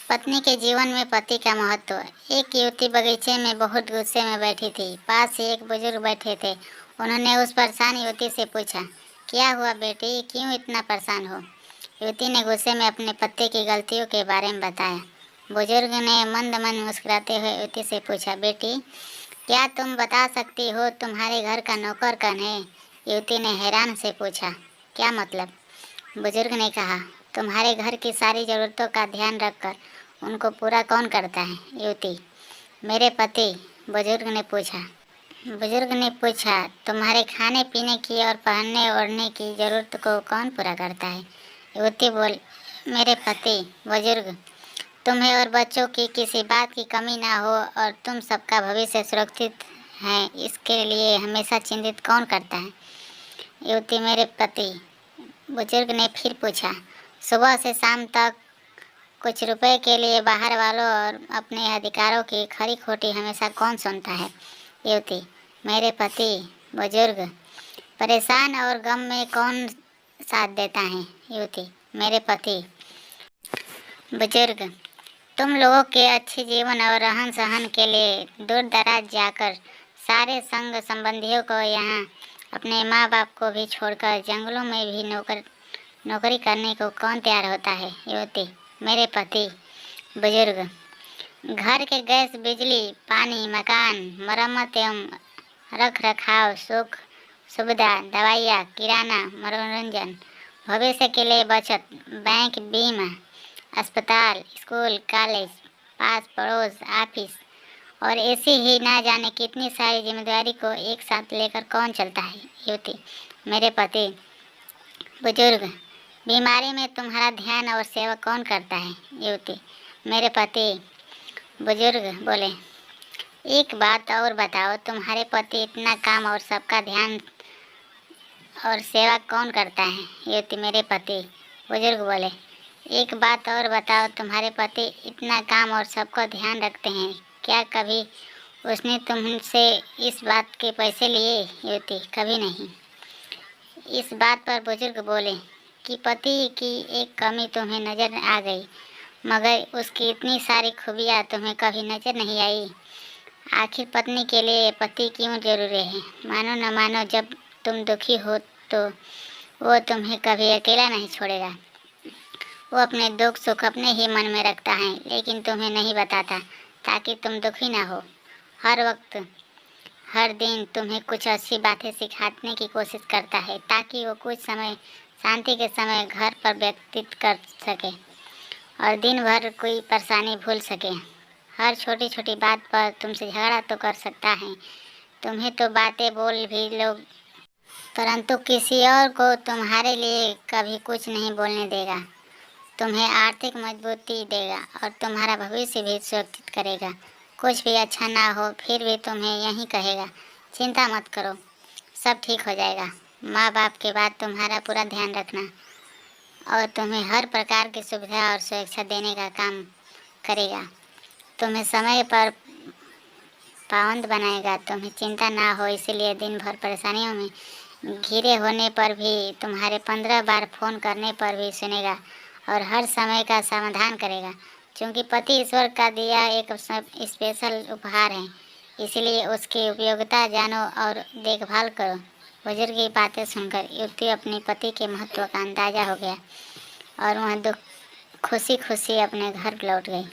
पत्नी के जीवन में पति का महत्व। एक युवती बगीचे में बहुत गुस्से में बैठी थी। पास ही एक बुजुर्ग बैठे थे। उन्होंने उस परेशान युवती से पूछा, क्या हुआ बेटी, क्यों इतना परेशान हो? युवती ने गुस्से में अपने पति की गलतियों के बारे में बताया। बुजुर्ग ने मंद मन मुस्कुराते हुए युवती से पूछा, बेटी क्या तुम बता सकती हो तुम्हारे घर का नौकर कौन है? युवती ने हैरान से पूछा, क्या मतलब? बुजुर्ग ने कहा, तुम्हारे घर की सारी ज़रूरतों का ध्यान रखकर उनको पूरा कौन करता है? युवती, मेरे पति। बुजुर्ग ने पूछा, तुम्हारे खाने पीने की और पहनने ओढ़ने की ज़रूरत को कौन पूरा करता है? युवती बोल, मेरे पति। बुजुर्ग, तुम्हें और बच्चों की किसी बात की कमी ना हो और तुम सबका भविष्य सुरक्षित है, इसके लिए हमेशा चिंतित कौन करता है? युवती, मेरे पति। बुजुर्ग ने फिर पूछा, सुबह से शाम तक कुछ रुपए के लिए बाहर वालों और अपने अधिकारों की खरी खोटी हमेशा कौन सुनता है? युवती, मेरे पति। बुजुर्ग, परेशान और गम में कौन साथ देता है? युवती, मेरे पति। बुजुर्ग, तुम लोगों के अच्छे जीवन और रहन सहन के लिए दूर दराज जाकर सारे संग संबंधियों को यहाँ अपने माँ बाप को भी छोड़कर जंगलों में भी नौकरी करने को कौन तैयार होता है? युवती, मेरे पति। बुजुर्ग, घर के गैस बिजली पानी मकान मरम्मत एवं रख रखाव सुख सुविधा दवाइयाँ किराना मनोरंजन भविष्य के लिए बचत बैंक बीमा अस्पताल स्कूल कॉलेज पास पड़ोस ऑफिस और ऐसी ही ना जाने कितनी सारी जिम्मेदारी को एक साथ लेकर कौन चलता है? युवती, मेरे पति। बुजुर्ग, बीमारी में तुम्हारा ध्यान और सेवा कौन करता है? युवती, मेरे पति। बुजुर्ग बोले, एक बात और बताओ, तुम्हारे पति इतना काम और सबका ध्यान और सेवा कौन करता है? युवती, मेरे पति। बुजुर्ग बोले, एक बात और बताओ, तुम्हारे पति इतना काम और सबका ध्यान रखते हैं, क्या कभी उसने तुमसे इस बात के पैसे लिए? युवती, कभी नहीं। इस बात पर बुजुर्ग बोले कि पति की एक कमी तुम्हें नजर आ गई, मगर उसकी इतनी सारी खूबियाँ तुम्हें कभी नजर नहीं आई। आखिर पत्नी के लिए पति क्यों जरूरी है? मानो न मानो, जब तुम दुखी हो तो वो तुम्हें कभी अकेला नहीं छोड़ेगा। वो अपने दुख सुख अपने ही मन में रखता है, लेकिन तुम्हें नहीं बताता ताकि तुम दुखी ना हो। हर वक्त हर दिन तुम्हें कुछ अच्छी बातें सिखाने की कोशिश करता है ताकि वो कुछ समय शांति के समय घर पर व्यतीत कर सके और दिन भर कोई परेशानी भूल सके। हर छोटी छोटी बात पर तुमसे झगड़ा तो कर सकता है, तुम्हें तो बातें बोल भी लोग, परंतु किसी और को तुम्हारे लिए कभी कुछ नहीं बोलने देगा। तुम्हें आर्थिक मजबूती देगा और तुम्हारा भविष्य भी सुरक्षित करेगा। कुछ भी अच्छा ना हो फिर भी तुम्हें यही कहेगा, चिंता मत करो, सब ठीक हो जाएगा। माँ बाप के बाद तुम्हारा पूरा ध्यान रखना और तुम्हें हर प्रकार की सुविधा और सुरक्षा देने का काम करेगा। तुम्हें समय पर पाबंद बनाएगा, तुम्हें चिंता ना हो इसलिए दिन भर परेशानियों में घिरे होने पर भी तुम्हारे 15 बार फ़ोन करने पर भी सुनेगा और हर समय का समाधान करेगा। क्योंकि पति ईश्वर का दिया एक स्पेशल उपहार है, इसलिए उसकी उपयोगिता जानो और देखभाल करो। बुजुर्ग की बातें सुनकर युवती अपने पति के महत्व का अंदाजा हो गया और वह खुशी खुशी अपने घर लौट गई।